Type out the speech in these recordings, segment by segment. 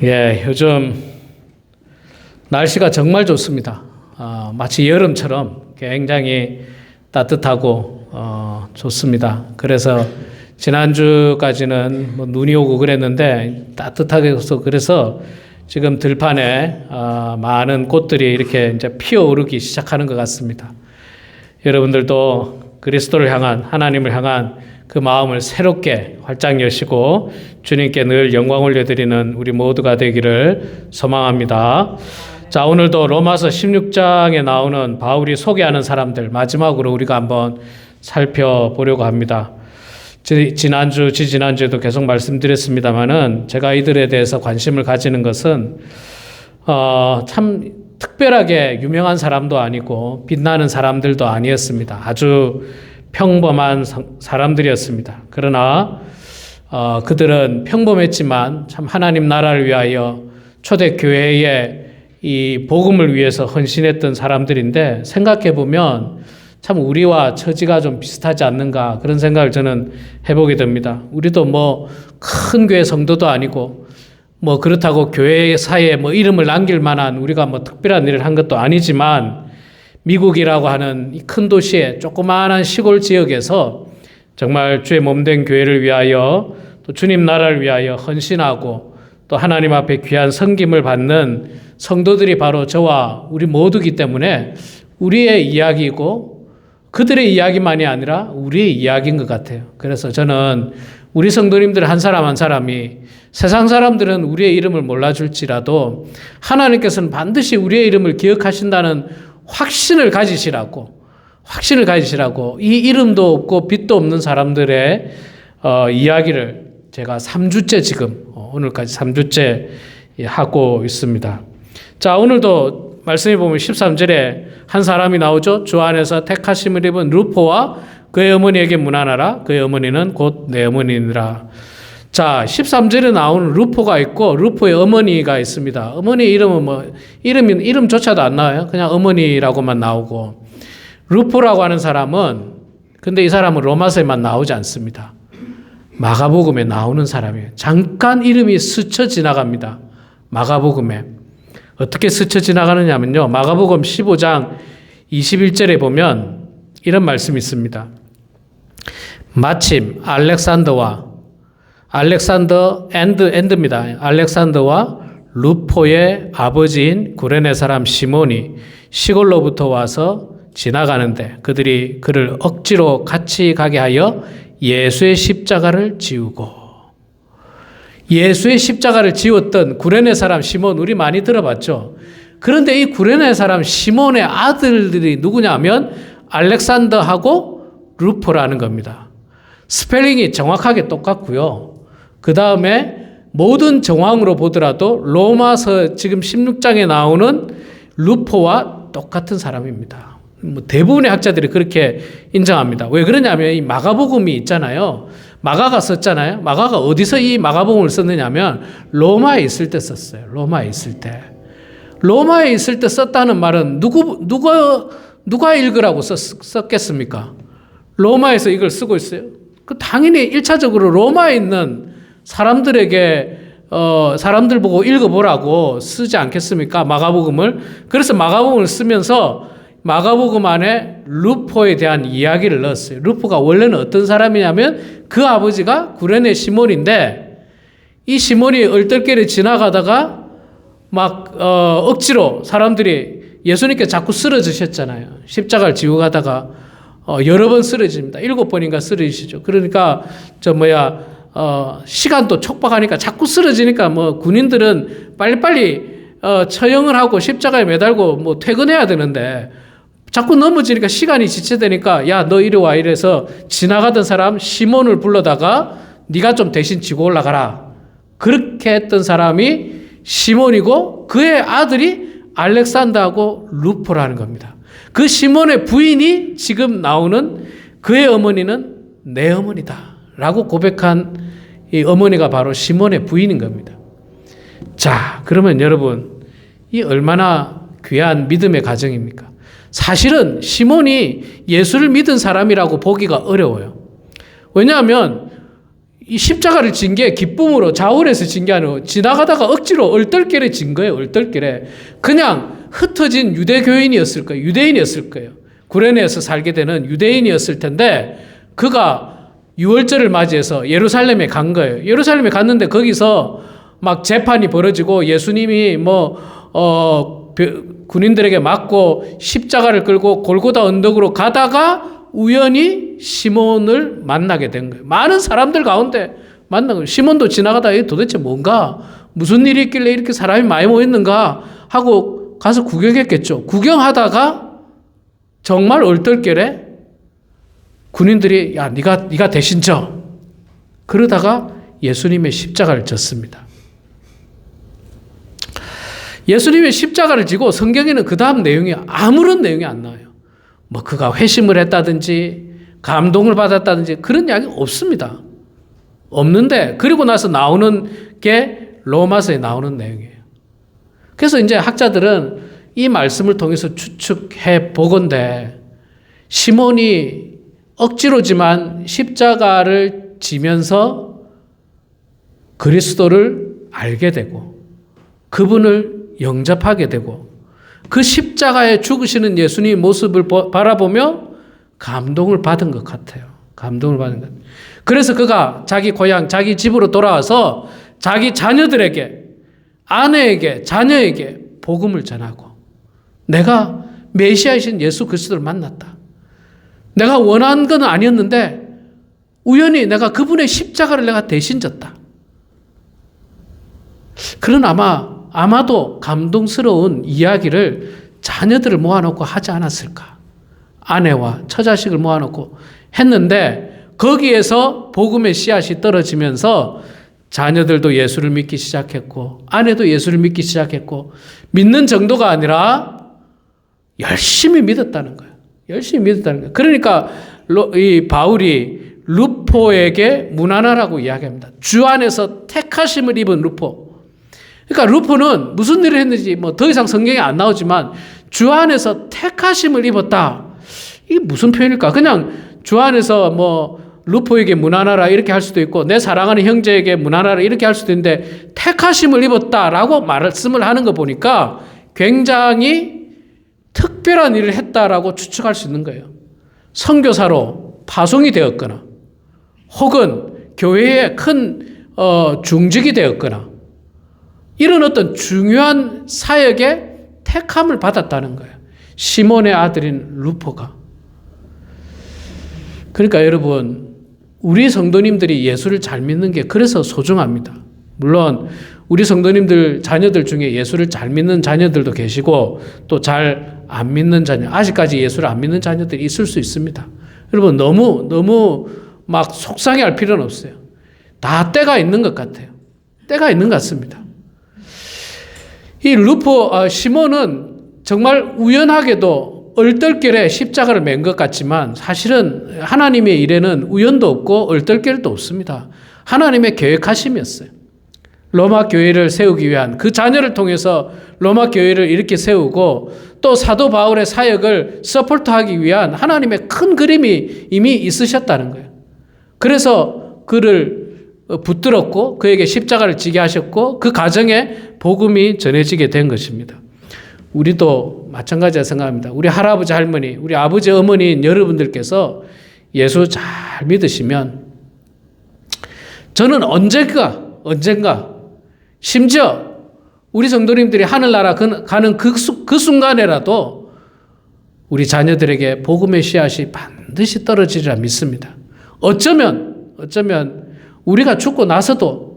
예, 요즘 날씨가 정말 좋습니다. 마치 여름처럼 굉장히 따뜻하고 좋습니다. 그래서 지난주까지는 눈이 오고 그랬는데 따뜻하게 해서 그래서 지금 들판에 많은 꽃들이 이렇게 이제 피어오르기 시작하는 것 같습니다. 여러분들도 그리스도를 향한 하나님을 향한 그 마음을 새롭게 활짝 여시고 주님께 늘 영광 올려드리는 우리 모두가 되기를 소망합니다. 자, 오늘도 로마서 16장에 나오는 바울이 소개하는 사람들 마지막으로 우리가 한번 살펴보려고 합니다. 지난주에도 계속 말씀드렸습니다만은 제가 이들에 대해서 관심을 가지는 것은 참 특별하게 유명한 사람도 아니고 빛나는 사람들도 아니었습니다. 아주 평범한 사람들이었습니다. 그러나 그들은 평범했지만 참 하나님 나라를 위하여 초대교회의 이 복음을 위해서 헌신했던 사람들인데 생각해 보면 참 우리와 처지가 좀 비슷하지 않는가 그런 생각을 저는 해보게 됩니다. 우리도 뭐 큰 교회 성도도 아니고 뭐 그렇다고 교회 사이에 뭐 이름을 남길 만한 우리가 뭐 특별한 일을 한 것도 아니지만 미국이라고 하는 이 큰 도시의 조그마한 시골 지역에서 정말 주의 몸된 교회를 위하여 또 주님 나라를 위하여 헌신하고 또 하나님 앞에 귀한 섬김을 받는 성도들이 바로 저와 우리 모두기 때문에 우리의 이야기이고 그들의 이야기만이 아니라 우리의 이야기인 것 같아요. 그래서 저는 우리 성도님들 한 사람 한 사람이 세상 사람들은 우리의 이름을 몰라줄지라도 하나님께서는 반드시 우리의 이름을 기억하신다는 확신을 가지시라고 이 이름도 없고 빛도 없는 사람들의 이야기를 제가 3주째 지금 오늘까지 3주째 하고 있습니다. 자, 오늘도 말씀해 보면 13절에 한 사람이 나오죠. 주 안에서 택하심을 입은 루포와 그의 어머니에게 문안하라. 그의 어머니는 곧 내 어머니니라. 자, 13절에 나오는 루포가 있고 루포의 어머니가 있습니다. 어머니 이름은 이름조차도 안 나와요. 그냥 어머니라고만 나오고. 루포라고 하는 사람은 근데 이 사람은 로마서에만 나오지 않습니다. 마가복음에 나오는 사람이에요. 잠깐 이름이 스쳐 지나갑니다. 마가복음에. 어떻게 스쳐 지나가느냐면요. 마가복음 15장 21절에 보면 이런 말씀이 있습니다. 마침 알렉산더와 루포의 아버지인 구레네 사람 시몬이 시골로부터 와서 지나가는데 그들이 그를 억지로 같이 가게 하여 예수의 십자가를 지우고 예수의 십자가를 지웠던 구레네 사람 시몬 우리 많이 들어봤죠. 그런데 이 구레네 사람 시몬의 아들들이 누구냐면 알렉산더하고 루포라는 겁니다. 스펠링이 정확하게 똑같고요. 그 다음에 모든 정황으로 보더라도 로마서 지금 16장에 나오는 루포와 똑같은 사람입니다. 뭐 대부분의 학자들이 그렇게 인정합니다. 왜 그러냐면 이 마가복음이 있잖아요. 마가가 썼잖아요. 마가가 어디서 이 마가복음을 썼느냐면 로마에 있을 때 썼어요. 로마에 있을 때 썼다는 말은 누가 읽으라고 썼겠습니까? 로마에서 이걸 쓰고 있어요. 그 당연히 1차적으로 로마에 있는 사람들에게 사람들 보고 읽어보라고 쓰지 않겠습니까? 마가복음을. 그래서 마가복음을 쓰면서 마가복음 안에 루포에 대한 이야기를 넣었어요. 루포가 원래는 어떤 사람이냐면 그 아버지가 구레네 시몬인데 이 시몬이 얼떨결에 지나가다가 막 억지로 사람들이 예수님께 자꾸 쓰러지셨잖아요. 십자가를 지고 가다가 여러 번 쓰러집니다. 7번인가 쓰러지시죠. 그러니까 시간도 촉박하니까 자꾸 쓰러지니까 뭐 군인들은 빨리빨리 처형을 하고 십자가에 매달고 뭐 퇴근해야 되는데 자꾸 넘어지니까 시간이 지체되니까 야, 너 이리 와 이래서 지나가던 사람 시몬을 불러다가 네가 좀 대신 지고 올라가라. 그렇게 했던 사람이 시몬이고 그의 아들이 알렉산더하고 루포라는 겁니다. 그 시몬의 부인이 지금 나오는 그의 어머니는 내 어머니다 라고 고백한 이 어머니가 바로 시몬의 부인인 겁니다. 자, 그러면 여러분 이 얼마나 귀한 믿음의 가정입니까? 사실은 시몬이 예수를 믿은 사람이라고 보기가 어려워요. 왜냐하면 이 십자가를 진 게 기쁨으로 자원해서 진 게 아니고 지나가다가 억지로 얼떨결에 진 거예요. 얼떨결에. 그냥 흩어진 유대교인이었을 거예요. 유대인이었을 거예요. 구레네에서 살게 되는 유대인이었을 텐데 그가 유월절을 맞이해서 예루살렘에 간 거예요. 예루살렘에 갔는데 거기서 막 재판이 벌어지고 예수님이 군인들에게 맞고 십자가를 끌고 골고다 언덕으로 가다가 우연히 시몬을 만나게 된 거예요. 많은 사람들 가운데 만난 거예요. 시몬도 지나가다가 이게 도대체 뭔가 무슨 일이 있길래 이렇게 사람이 많이 모였는가 하고 가서 구경했겠죠. 구경하다가 정말 얼떨결에 군인들이 야 네가 대신 져. 그러다가 예수님의 십자가를 졌습니다. 예수님의 십자가를 지고 성경에는 그 다음 내용이 아무런 내용이 안 나와요. 뭐 그가 회심을 했다든지 감동을 받았다든지 그런 이야기 없습니다. 없는데 그리고 나서 나오는 게 로마서에 나오는 내용이에요. 그래서 이제 학자들은 이 말씀을 통해서 추측해 보건대 시몬이 억지로지만 십자가를 지면서 그리스도를 알게 되고 그분을 영접하게 되고 그 십자가에 죽으시는 예수님의 모습을 바라보며 감동을 받은 것 같아요. 감동을 받은 것. 그래서 그가 자기 고향, 자기 집으로 돌아와서 자기 자녀들에게, 아내에게, 자녀에게 복음을 전하고 내가 메시아이신 예수 그리스도를 만났다. 내가 원한 건 아니었는데 우연히 내가 그분의 십자가를 내가 대신 졌다. 그런 아마도 감동스러운 이야기를 자녀들을 모아놓고 하지 않았을까. 아내와 처자식을 모아놓고 했는데 거기에서 복음의 씨앗이 떨어지면서 자녀들도 예수를 믿기 시작했고 아내도 예수를 믿기 시작했고 믿는 정도가 아니라 열심히 믿었다는 거예요. 열심히 믿었다는 거예요. 그러니까 이 바울이 루포에게 문안하라고 이야기합니다. 주 안에서 택하심을 입은 루포. 그러니까 루포는 무슨 일을 했는지 뭐 더 이상 성경에 안 나오지만 주 안에서 택하심을 입었다. 이게 무슨 표현일까? 그냥 주 안에서 뭐 루포에게 문안하라 이렇게 할 수도 있고 내 사랑하는 형제에게 문안하라 이렇게 할 수도 있는데 택하심을 입었다라고 말씀을 하는 거 보니까 굉장히 특별한 일을 했다라고 추측할 수 있는 거예요. 선교사로 파송이 되었거나 혹은 교회의 큰 중직이 되었거나 이런 어떤 중요한 사역에 택함을 받았다는 거예요. 시몬의 아들인 루포가. 그러니까 여러분 우리 성도님들이 예수를 잘 믿는 게 그래서 소중합니다. 물론 우리 성도님들 자녀들 중에 예수를 잘 믿는 자녀들도 계시고 또 잘 안 믿는 자녀, 아직까지 예수를 안 믿는 자녀들이 있을 수 있습니다. 여러분 너무 막 속상해할 필요는 없어요. 다 때가 있는 것 같아요. 때가 있는 것 같습니다. 이 시몬은 정말 우연하게도 얼떨결에 십자가를 맨 것 같지만 사실은 하나님의 일에는 우연도 없고 얼떨결도 없습니다. 하나님의 계획하심이었어요. 로마 교회를 세우기 위한 그 자녀를 통해서 로마 교회를 이렇게 세우고 또 사도 바울의 사역을 서포트하기 위한 하나님의 큰 그림이 이미 있으셨다는 거예요. 그래서 그를 붙들었고 그에게 십자가를 지게 하셨고 그 가정에 복음이 전해지게 된 것입니다. 우리도 마찬가지라 생각합니다. 우리 할아버지 할머니, 우리 아버지 어머니인 여러분들께서 예수 잘 믿으시면 저는 언젠가 심지어 우리 성도님들이 하늘나라 가는 그 순간에라도 우리 자녀들에게 복음의 씨앗이 반드시 떨어지리라 믿습니다. 어쩌면 우리가 죽고 나서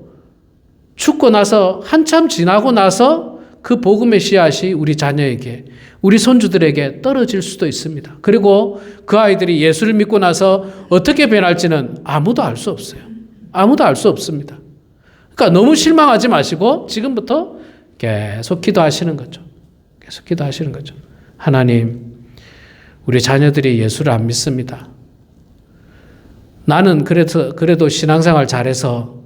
한참 지나고 나서 그 복음의 씨앗이 우리 자녀에게, 우리 손주들에게 떨어질 수도 있습니다. 그리고 그 아이들이 예수를 믿고 나서 어떻게 변할지는 아무도 알 수 없어요. 아무도 알 수 없습니다. 그러니까 너무 실망하지 마시고 지금부터 계속 기도하시는 거죠. 계속 기도하시는 거죠. 하나님, 우리 자녀들이 예수를 안 믿습니다. 나는 그래도 신앙생활 잘해서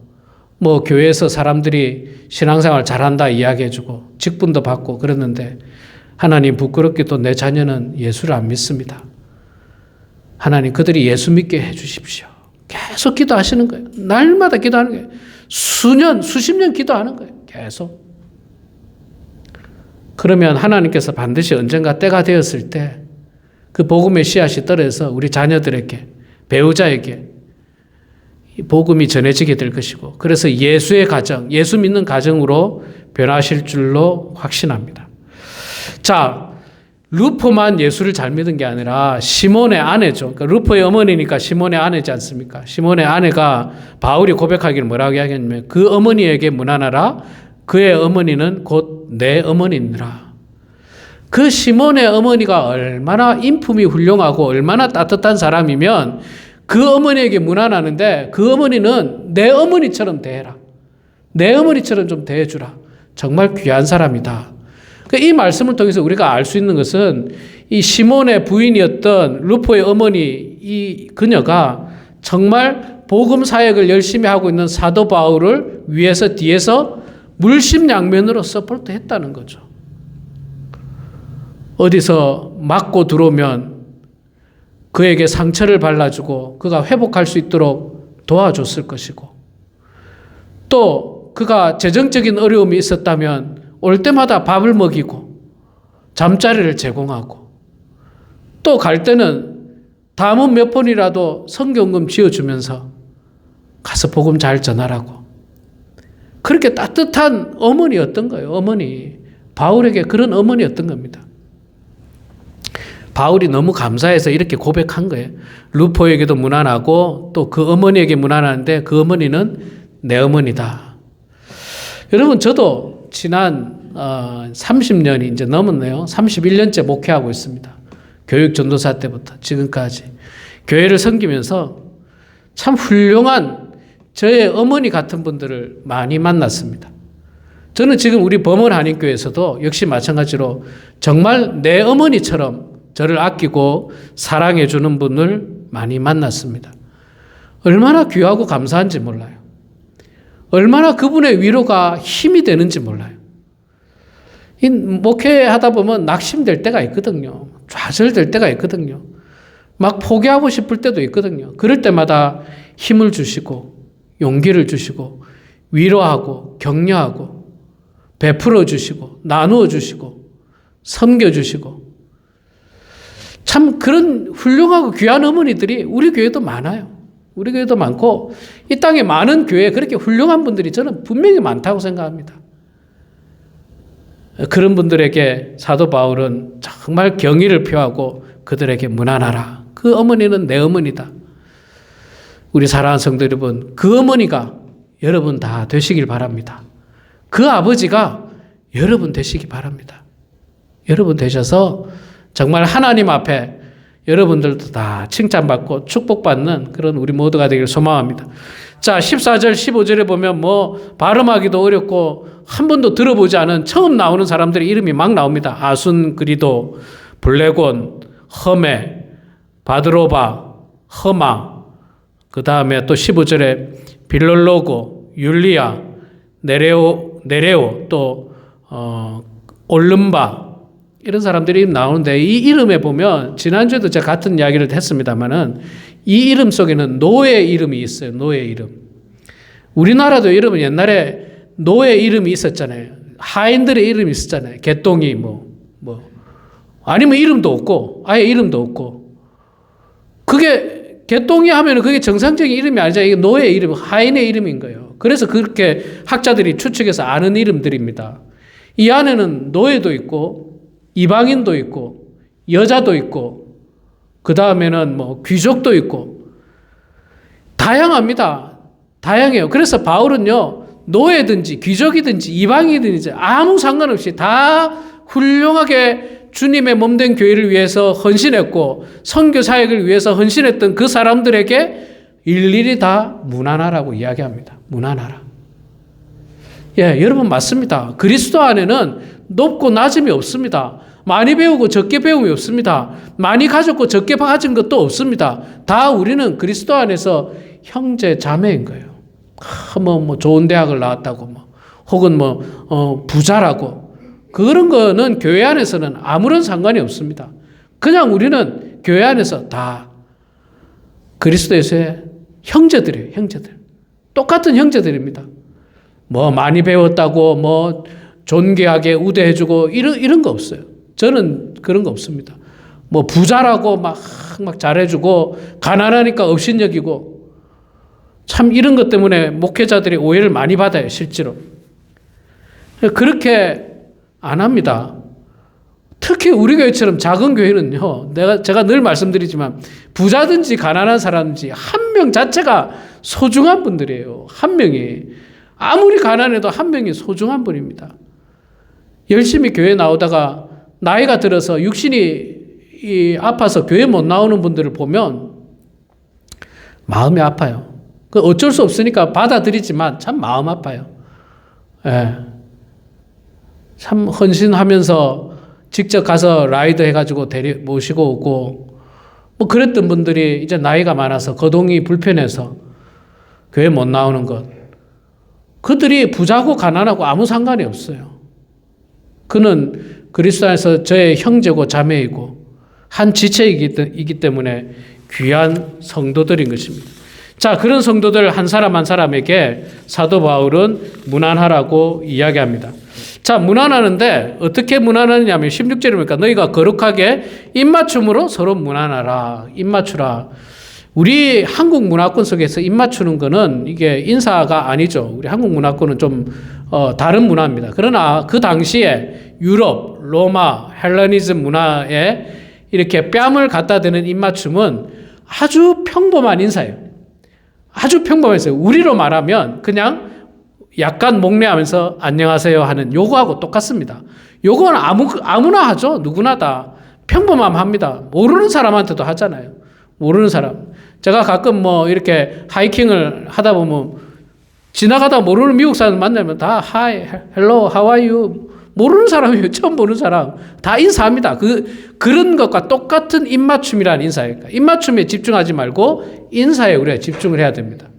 뭐 교회에서 사람들이 신앙생활 잘한다 이야기해주고 직분도 받고 그랬는데 하나님 부끄럽게도 내 자녀는 예수를 안 믿습니다. 하나님 그들이 예수 믿게 해주십시오. 계속 기도하시는 거예요. 날마다 기도하는 거예요. 수년, 수십 년 기도하는 거예요. 계속. 그러면 하나님께서 반드시 언젠가 때가 되었을 때 그 복음의 씨앗이 떨어져서 우리 자녀들에게, 배우자에게 이 복음이 전해지게 될 것이고, 그래서 예수의 가정, 예수 믿는 가정으로 변화하실 줄로 확신합니다. 자, 루포만 예수를 잘 믿은 게 아니라 시몬의 아내죠. 그러니까 루포의 어머니니까 시몬의 아내지 않습니까? 시몬의 아내가 바울이 고백하기를 뭐라고 이야기했냐면 그 어머니에게 문안하라. 그의 어머니는 곧 내 어머니니라. 그 시몬의 어머니가 얼마나 인품이 훌륭하고 얼마나 따뜻한 사람이면 그 어머니에게 문안하는데 그 어머니는 내 어머니처럼 대해라. 내 어머니처럼 좀 대해주라. 정말 귀한 사람이다. 이 말씀을 통해서 우리가 알 수 있는 것은 이 시몬의 부인이었던 루포의 어머니 이 그녀가 정말 복음 사역을 열심히 하고 있는 사도 바울을 위해서 뒤에서 물심양면으로 서포트했다는 거죠. 어디서 맞고 들어오면 그에게 상처를 발라주고 그가 회복할 수 있도록 도와줬을 것이고, 또 그가 재정적인 어려움이 있었다면 올 때마다 밥을 먹이고 잠자리를 제공하고, 또 갈 때는 담은 몇 번이라도 성경금 지어주면서 가서 복음 잘 전하라고. 그렇게 따뜻한 어머니였던 거예요. 어머니. 바울에게 그런 어머니였던 겁니다. 바울이 너무 감사해서 이렇게 고백한 거예요. 루포에게도 문안하고 또 그 어머니에게 문안하는데 그 어머니는 내 어머니다. 여러분, 저도 지난 30년이 이제 넘었네요. 31년째 목회하고 있습니다. 교육 전도사 때부터 지금까지 교회를 섬기면서 참 훌륭한 저의 어머니 같은 분들을 많이 만났습니다. 저는 지금 우리 범원 한인교회에서도 역시 마찬가지로 정말 내 어머니처럼 저를 아끼고 사랑해 주는 분을 많이 만났습니다. 얼마나 귀하고 감사한지 몰라요. 얼마나 그분의 위로가 힘이 되는지 몰라요. 이 목회하다 보면 낙심될 때가 있거든요. 좌절될 때가 있거든요. 막 포기하고 싶을 때도 있거든요. 그럴 때마다 힘을 주시고 용기를 주시고 위로하고 격려하고 베풀어 주시고 나누어 주시고 섬겨 주시고, 참 그런 훌륭하고 귀한 어머니들이 우리 교회도 많아요. 우리 교회도 많고 이 땅에 많은 교회에 그렇게 훌륭한 분들이 저는 분명히 많다고 생각합니다. 그런 분들에게 사도 바울은 정말 경의를 표하고 그들에게 문안하라. 그 어머니는 내 어머니다. 우리 사랑하는 성도 여러분, 그 어머니가 여러분 다 되시길 바랍니다. 그 아버지가 여러분 되시기 바랍니다. 여러분 되셔서 정말 하나님 앞에 여러분들도 다 칭찬받고 축복받는 그런 우리 모두가 되길 소망합니다. 자, 14절, 15절에 보면 발음하기도 어렵고 한 번도 들어보지 않은 처음 나오는 사람들의 이름이 막 나옵니다. 아순그리도, 블레곤, 허메, 바드로바, 허마, 그 다음에 또 15절에 빌롤로고, 율리아, 네레오, 또 올름바, 이런 사람들이 나오는데 이 이름에 보면 지난주에도 제가 같은 이야기를 했습니다만은 이 이름 속에는 노예 이름이 있어요. 노예 이름. 우리나라도 이름은 옛날에 노예 이름이 있었잖아요. 하인들의 이름이 있었잖아요. 개똥이 아니면 이름도 없고 아예 이름도 없고, 그게 개똥이 하면은 그게 정상적인 이름이 아니잖아요. 이게 노예 이름, 하인의 이름인 거예요. 그래서 그렇게 학자들이 추측해서 아는 이름들입니다. 이 안에는 노예도 있고 이방인도 있고 여자도 있고 그 다음에는 귀족도 있고 다양합니다. 다양해요. 그래서 바울은요, 노예든지 귀족이든지 이방인이든지 아무 상관없이 다 훌륭하게 주님의 몸된 교회를 위해서 헌신했고 선교 사역을 위해서 헌신했던 그 사람들에게 일일이 다 문안하라고 이야기합니다. 문안하라. 예, 여러분 맞습니다. 그리스도 안에는 높고 낮음이 없습니다. 많이 배우고 적게 배움이 없습니다. 많이 가졌고 적게 가진 것도 없습니다. 다 우리는 그리스도 안에서 형제 자매인 거예요. 좋은 대학을 나왔다고 혹은 부자라고 그런 거는 교회 안에서는 아무런 상관이 없습니다. 그냥 우리는 교회 안에서 다 그리스도에서의 형제들이에요, 형제들. 똑같은 형제들입니다. 뭐 많이 배웠다고 뭐 존귀하게 우대해주고 이런 거 없어요. 저는 그런 거 없습니다. 뭐 부자라고 막 잘해주고 가난하니까 업신여기고 참 이런 것 때문에 목회자들이 오해를 많이 받아요, 실제로. 그렇게 안 합니다. 특히 우리 교회처럼 작은 교회는요, 제가 늘 말씀드리지만 부자든지 가난한 사람든지 한 명 자체가 소중한 분들이에요. 한 명이. 아무리 가난해도 한 명이 소중한 분입니다. 열심히 교회 나오다가 나이가 들어서 육신이 아파서 교회 못 나오는 분들을 보면 마음이 아파요. 어쩔 수 없으니까 받아들이지만 참 마음 아파요. 예. 참 헌신하면서 직접 가서 라이드 해가지고 모시고 오고 뭐 그랬던 분들이 이제 나이가 많아서 거동이 불편해서 교회 못 나오는 것. 그들이 부자고 가난하고 아무 상관이 없어요. 그는 그리스도 안에서 저의 형제고 자매이고 한 지체이기 때문에 귀한 성도들인 것입니다. 자, 그런 성도들 한 사람 한 사람에게 사도 바울은 문안하라고 이야기합니다. 자, 문안하는데 어떻게 문안하느냐면 16절입니까? 너희가 거룩하게 입맞춤으로 서로 문안하라. 입맞추라. 우리 한국 문화권 속에서 입맞추는 거는 이게 인사가 아니죠. 우리 한국 문화권은 좀 다른 문화입니다. 그러나 그 당시에 유럽, 로마, 헬레니즘 문화에 이렇게 뺨을 갖다 대는 입맞춤은 아주 평범한 인사예요. 아주 평범했어요. 우리로 말하면 그냥 약간 목례하면서 안녕하세요 하는 요거하고 똑같습니다. 요거는 아무나 하죠. 누구나 다. 평범함합니다. 모르는 사람한테도 하잖아요. 모르는 사람. 제가 가끔 뭐 이렇게 하이킹을 하다 보면 지나가다 모르는 미국 사람 만나면 다 Hi, Hello, How are you? 모르는 사람이에요. 처음 보는 사람. 다 인사합니다. 그런 것과 똑같은 입맞춤이라는 인사예요. 입맞춤에 집중하지 말고 인사에 우리가 집중을 해야 됩니다.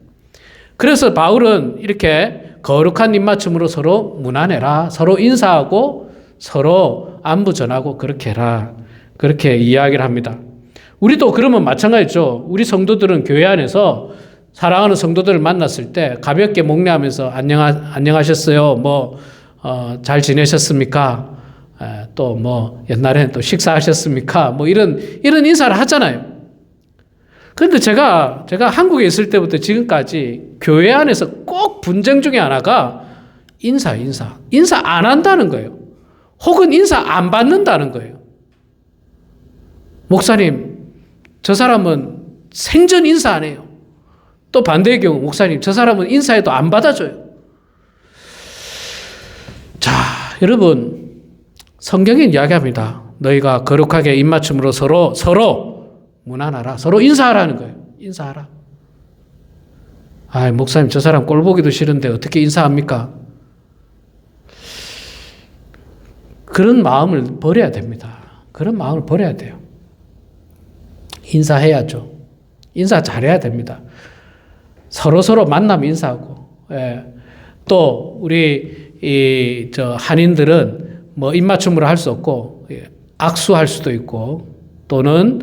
그래서 바울은 이렇게 거룩한 입맞춤으로 서로 문안해라. 서로 인사하고 서로 안부 전하고 그렇게 해라. 그렇게 이야기를 합니다. 우리도 그러면 마찬가지죠. 우리 성도들은 교회 안에서 사랑하는 성도들을 만났을 때 가볍게 목례하면서 안녕하셨어요. 잘 지내셨습니까? 또 뭐 옛날에는 또 식사하셨습니까? 뭐 이런 인사를 하잖아요. 그런데 제가 한국에 있을 때부터 지금까지 교회 안에서 꼭 분쟁 중에 하나가 인사 안 한다는 거예요. 혹은 인사 안 받는다는 거예요. 목사님, 저 사람은 생전 인사 안 해요. 또 반대의 경우, 목사님, 저 사람은 인사해도 안 받아줘요. 자, 여러분, 성경이 이야기합니다. 너희가 거룩하게 입맞춤으로 서로 문안하라. 서로 인사하라는 거예요. 인사하라. 아, 목사님, 저 사람 꼴 보기도 싫은데 어떻게 인사합니까? 그런 마음을 버려야 됩니다. 그런 마음을 버려야 돼요. 인사해야죠. 인사 잘해야 됩니다. 서로 만나면 인사하고. 예. 또 우리 한인들은 뭐 입맞춤으로 할 수 없고 악수할 수도 있고 또는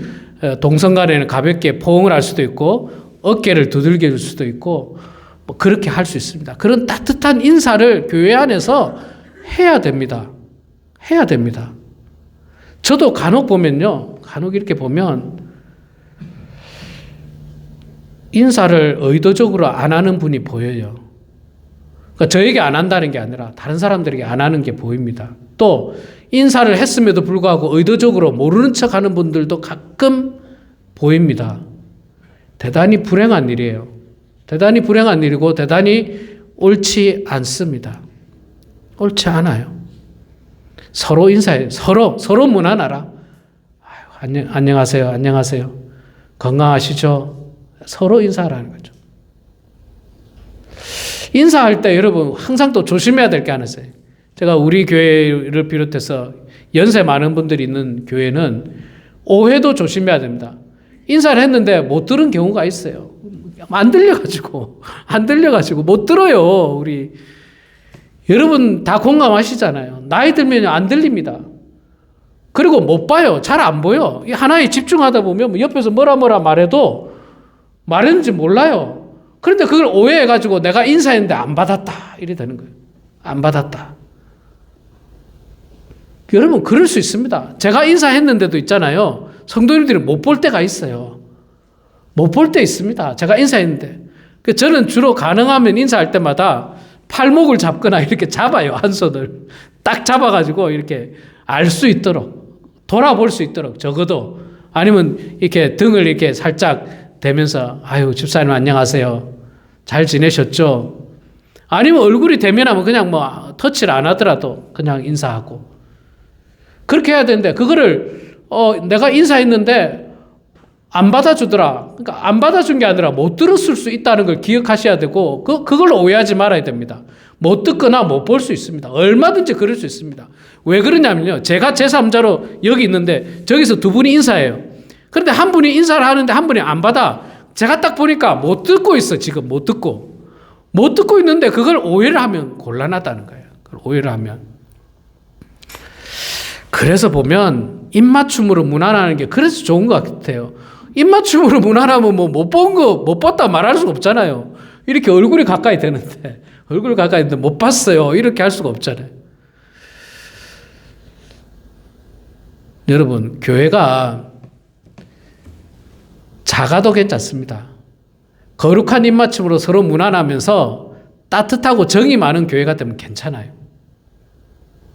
동성 간에는 가볍게 포옹을 할 수도 있고 어깨를 두들겨 줄 수도 있고 뭐 그렇게 할 수 있습니다. 그런 따뜻한 인사를 교회 안에서 해야 됩니다. 해야 됩니다. 저도 간혹 이렇게 보면 인사를 의도적으로 안 하는 분이 보여요. 그러니까 저에게 안 한다는 게 아니라 다른 사람들에게 안 하는 게 보입니다. 또 인사를 했음에도 불구하고 의도적으로 모르는 척 하는 분들도 가끔 보입니다. 대단히 불행한 일이에요. 대단히 불행한 일이고 대단히 옳지 않습니다. 옳지 않아요. 서로 인사해요. 서로 문안하라. 안녕하세요. 건강하시죠? 서로 인사하라는 거죠. 인사할 때 여러분 항상 또 조심해야 될 게 하나 있어요. 제가 우리 교회를 비롯해서 연세 많은 분들이 있는 교회는 오해도 조심해야 됩니다. 인사를 했는데 못 들은 경우가 있어요. 안 들려가지고 못 들어요. 우리 여러분 다 공감하시잖아요. 나이 들면 안 들립니다. 그리고 못 봐요. 잘 안 보여. 하나에 집중하다 보면 옆에서 뭐라 말해도 말했는지 몰라요. 그런데 그걸 오해해가지고 내가 인사했는데 안 받았다. 이래 되는 거예요. 안 받았다. 여러분, 그럴 수 있습니다. 제가 인사했는데도 있잖아요. 성도님들이 못 볼 때가 있어요. 못 볼 때 있습니다. 제가 인사했는데. 저는 주로 가능하면 인사할 때마다 팔목을 잡거나 이렇게 잡아요. 한 손을. 딱 잡아가지고 이렇게 알 수 있도록, 돌아볼 수 있도록 적어도. 아니면 이렇게 등을 이렇게 살짝 대면서, 아유, 집사님 안녕하세요. 잘 지내셨죠? 아니면 얼굴이 대면하면 그냥 뭐 터치를 안 하더라도 그냥 인사하고. 그렇게 해야 되는데, 그거를, 내가 인사했는데 안 받아주더라. 그러니까 안 받아준 게 아니라 못 들었을 수 있다는 걸 기억하셔야 되고, 그걸로 오해하지 말아야 됩니다. 못 듣거나 못 볼 수 있습니다. 얼마든지 그럴 수 있습니다. 왜 그러냐면요. 제가 제3자로 여기 있는데 저기서 두 분이 인사해요. 그런데 한 분이 인사를 하는데 한 분이 안 받아. 제가 딱 보니까 못 듣고 있어. 지금 못 듣고. 못 듣고 있는데 그걸 오해를 하면 곤란하다는 거예요. 그걸 오해를 하면. 그래서 보면 입맞춤으로 문안하는 게 그래서 좋은 것 같아요. 입맞춤으로 문안하면 뭐 못 본 거, 못 봤다 말할 수가 없잖아요. 이렇게 얼굴이 가까이 되는데, 얼굴 가까이 되는데 못 봤어요. 이렇게 할 수가 없잖아요. 여러분, 교회가 작아도 괜찮습니다. 거룩한 입맞춤으로 서로 문안하면서 따뜻하고 정이 많은 교회가 되면 괜찮아요.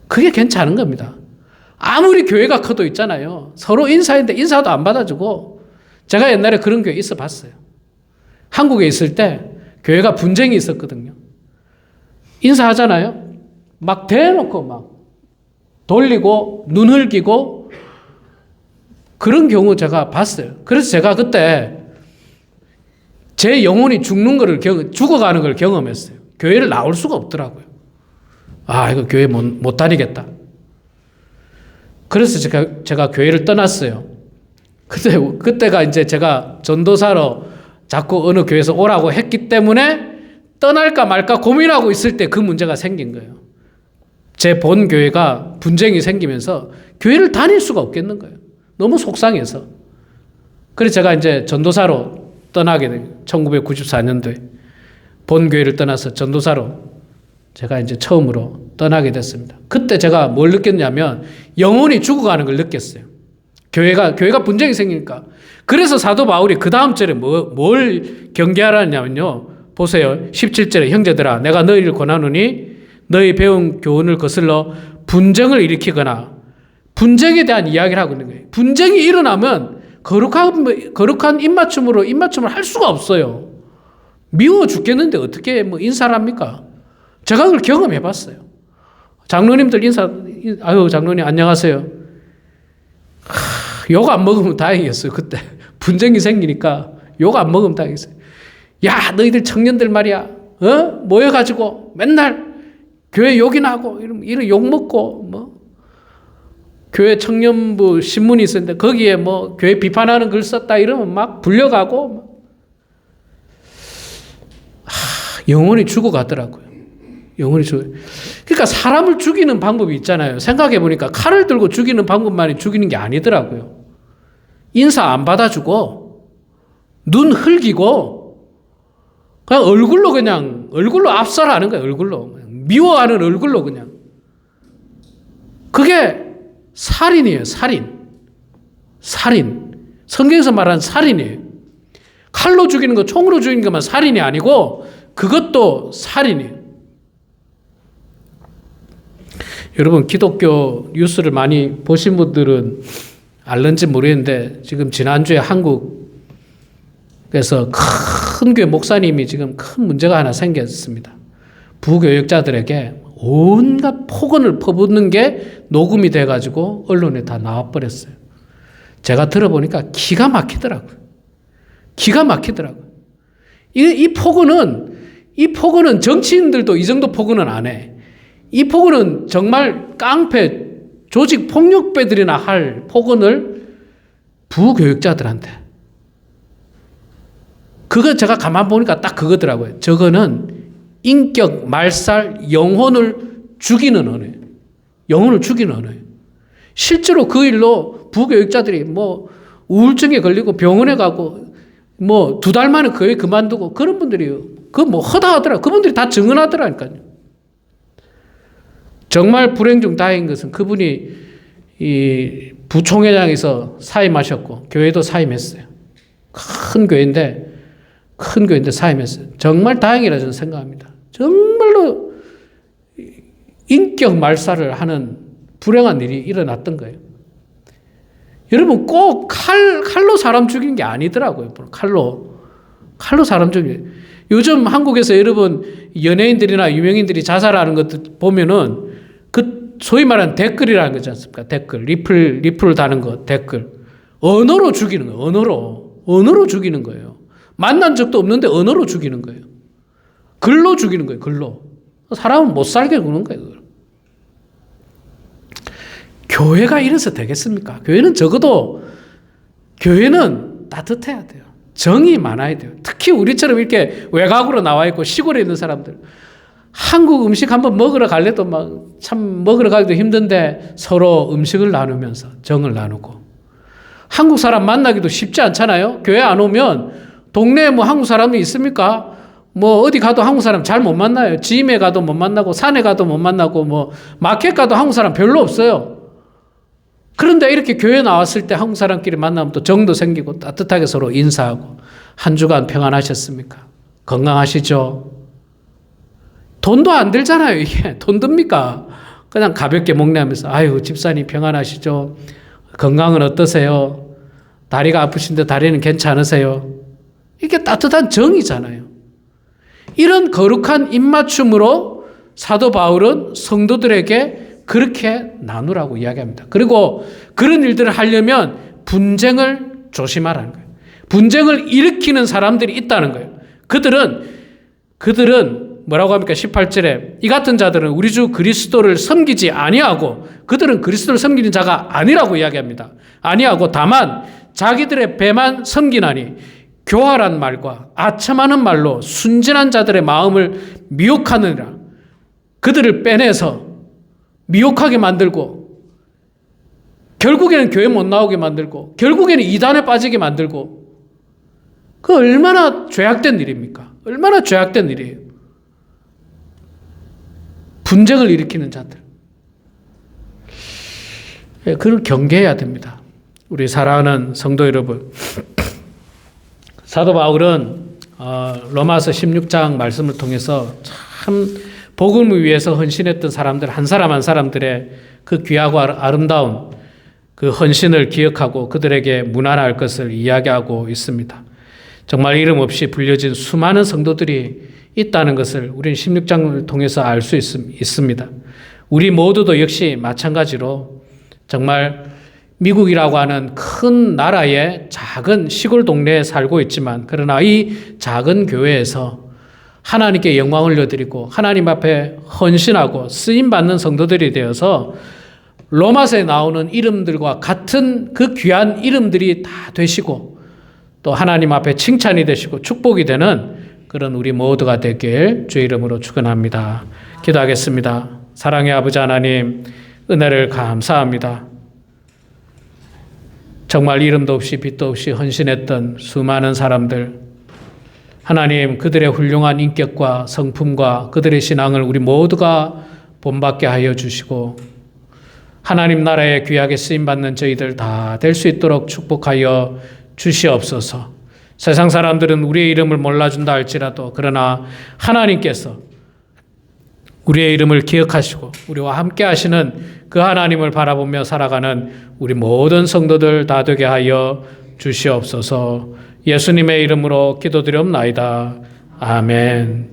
그게 괜찮은 겁니다. 아무리 교회가 커도 있잖아요. 서로 인사했는데 인사도 안 받아주고. 제가 옛날에 그런 교회 있어 봤어요. 한국에 있을 때 교회가 분쟁이 있었거든요. 인사하잖아요. 막 대놓고 막 돌리고 눈 흘기고 그런 경우 제가 봤어요. 그래서 제가 그때 제 영혼이 죽어가는 걸 경험했어요. 교회를 나올 수가 없더라고요. 아, 이거 교회 못 다니겠다. 그래서 제가 교회를 떠났어요. 그때가 이제 제가 전도사로 자꾸 어느 교회에서 오라고 했기 때문에 떠날까 말까 고민하고 있을 때 그 문제가 생긴 거예요. 제 본 교회가 분쟁이 생기면서 교회를 다닐 수가 없겠는 거예요. 너무 속상해서. 그래서 제가 이제 전도사로 떠나게 돼요. 1994년도에 본 교회를 떠나서 전도사로 제가 이제 처음으로 떠나게 됐습니다. 그때 제가 뭘 느꼈냐면 영혼이 죽어가는 걸 느꼈어요. 교회가 분쟁이 생기니까. 그래서 사도 바울이 그 다음 절에 뭘 경계하라냐면요. 보세요. 17절에 형제들아 내가 너희를 권하노니 너희 배운 교훈을 거슬러 분쟁을 일으키거나 분쟁에 대한 이야기를 하고 있는 거예요. 분쟁이 일어나면 거룩한 입맞춤을 할 수가 없어요. 미워 죽겠는데 어떻게 뭐 인사를 합니까? 제가 그걸 경험해 봤어요. 장로님들 아유, 장로님 안녕하세요. 욕 안 먹으면 다행이었어요. 그때 분쟁이 생기니까 욕 안 먹으면 다행이었어요. 야, 너희들 청년들 말이야. 모여가지고 맨날 교회 욕이나 하고 이런 욕 먹고 뭐 교회 청년부 신문이 있었는데 거기에 뭐 교회 비판하는 글 썼다 이러면 막 불려가고 영혼이 죽어가더라고요. 영혼이 죽어. 그러니까 사람을 죽이는 방법이 있잖아요. 생각해 보니까 칼을 들고 죽이는 방법만이 죽이는 게 아니더라고요. 인사 안 받아주고 눈 흘기고 그냥 얼굴로 압살하는 거예요. 얼굴로 미워하는 얼굴로 그냥. 그게 살인이에요. 살인. 성경에서 말하는 살인이에요. 칼로 죽이는 거, 총으로 죽이는 것만 살인이 아니고 그것도 살인이에요. 여러분 기독교 뉴스를 많이 보신 분들은 알는지 모르겠는데 지금 지난주에 한국에서 큰 교회 목사님이 지금 큰 문제가 하나 생겼습니다. 부교역자들에게 온갖 폭언을 퍼붓는 게 녹음이 돼가지고 언론에 다 나와버렸어요. 제가 들어보니까 기가 막히더라고요. 이 폭언은 정치인들도 이 정도 폭언은 안 해. 이 폭언은 정말 깡패, 조직 폭력배들이나 할 폭언을 부교육자들한테. 그거 제가 가만 보니까 딱 그거더라고요. 저거는 인격, 말살, 영혼을 죽이는 언어예요. 실제로 그 일로 부교육자들이 뭐 우울증에 걸리고 병원에 가고 뭐 2달 만에 교회 그만두고 그런 분들이 그 뭐 허다하더라. 그분들이 다 증언하더라니까요. 정말 불행 중 다행인 것은 그분이 이 부총회장에서 사임하셨고 교회도 사임했어요. 큰 교회인데 사임했어요. 정말 다행이라 저는 생각합니다. 정말로 인격 말살을 하는 불행한 일이 일어났던 거예요. 여러분 꼭 칼로 사람 죽이는 게 아니더라고요. 칼로 사람 죽이는. 요즘 한국에서 여러분 연예인들이나 유명인들이 자살하는 것들 보면은 그 소위 말하는 댓글이라는 거지 않습니까? 댓글, 리플 다는 거, 댓글. 언어로 죽이는 거예요. 언어로 죽이는 거예요. 만난 적도 없는데 언어로 죽이는 거예요. 글로 죽이는 거예요. 글로. 사람은 못 살게 구는 거예요. 교회가 이래서 되겠습니까? 교회는 적어도 교회는 따뜻해야 돼요. 정이 많아야 돼요. 특히 우리처럼 이렇게 외곽으로 나와 있고 시골에 있는 사람들. 한국 음식 한번 먹으러 갈래도 막 참 먹으러 가기도 힘든데 서로 음식을 나누면서 정을 나누고. 한국 사람 만나기도 쉽지 않잖아요. 교회 안 오면 동네에 뭐 한국 사람이 있습니까? 뭐 어디 가도 한국 사람 잘 못 만나요. 짐에 가도 못 만나고 산에 가도 못 만나고 뭐 마켓 가도 한국 사람 별로 없어요. 그런데 이렇게 교회 나왔을 때 한국 사람끼리 만나면 또 정도 생기고 따뜻하게 서로 인사하고. 한 주간 평안하셨습니까? 건강하시죠? 돈도 안 들잖아요, 이게. 돈 듭니까? 그냥 가볍게 목례하면서, 아유, 집사님 평안하시죠? 건강은 어떠세요? 다리가 아프신데 다리는 괜찮으세요? 이게 따뜻한 정이잖아요. 이런 거룩한 입맞춤으로 사도 바울은 성도들에게 그렇게 나누라고 이야기합니다. 그리고 그런 일들을 하려면 분쟁을 조심하라는 거예요. 분쟁을 일으키는 사람들이 있다는 거예요. 그들은 뭐라고 합니까? 18절에 이 같은 자들은 우리 주 그리스도를 섬기지 아니하고 그들은 그리스도를 섬기는 자가 아니라고 이야기합니다. 아니하고 다만 자기들의 배만 섬기나니 교활한 말과 아첨하는 말로 순진한 자들의 마음을 미혹하느니라. 그들을 빼내서 미혹하게 만들고 결국에는 교회 못 나오게 만들고 결국에는 이단에 빠지게 만들고 그 얼마나 죄악된 일입니까? 얼마나 죄악된 일이에요. 분쟁을 일으키는 자들. 그걸 경계해야 됩니다. 우리 사랑하는 성도 여러분. 사도 바울은 로마서 16장 말씀을 통해서 참 복음을 위해서 헌신했던 사람들 한 사람들의 그 귀하고 아름다운 그 헌신을 기억하고 그들에게 문안할 것을 이야기하고 있습니다. 정말 이름 없이 불려진 수많은 성도들이 있다는 것을 우리는 16장을 통해서 알 수 있습니다. 우리 모두도 역시 마찬가지로 정말 미국이라고 하는 큰 나라의 작은 시골 동네에 살고 있지만 그러나 이 작은 교회에서 하나님께 영광을 올려드리고 하나님 앞에 헌신하고 쓰임받는 성도들이 되어서 로마서에 나오는 이름들과 같은 그 귀한 이름들이 다 되시고 또 하나님 앞에 칭찬이 되시고 축복이 되는 그런 우리 모두가 되길 주의 이름으로 축원합니다. 기도하겠습니다. 사랑의 아버지 하나님 은혜를 감사합니다. 정말 이름도 없이 빛도 없이 헌신했던 수많은 사람들 하나님 그들의 훌륭한 인격과 성품과 그들의 신앙을 우리 모두가 본받게 하여 주시고 하나님 나라에 귀하게 쓰임받는 저희들 다 될 수 있도록 축복하여 주시옵소서. 세상 사람들은 우리의 이름을 몰라준다 할지라도 그러나 하나님께서 우리의 이름을 기억하시고 우리와 함께 하시는 그 하나님을 바라보며 살아가는 우리 모든 성도들 다 되게 하여 주시옵소서. 예수님의 이름으로 기도드리옵나이다. 아멘.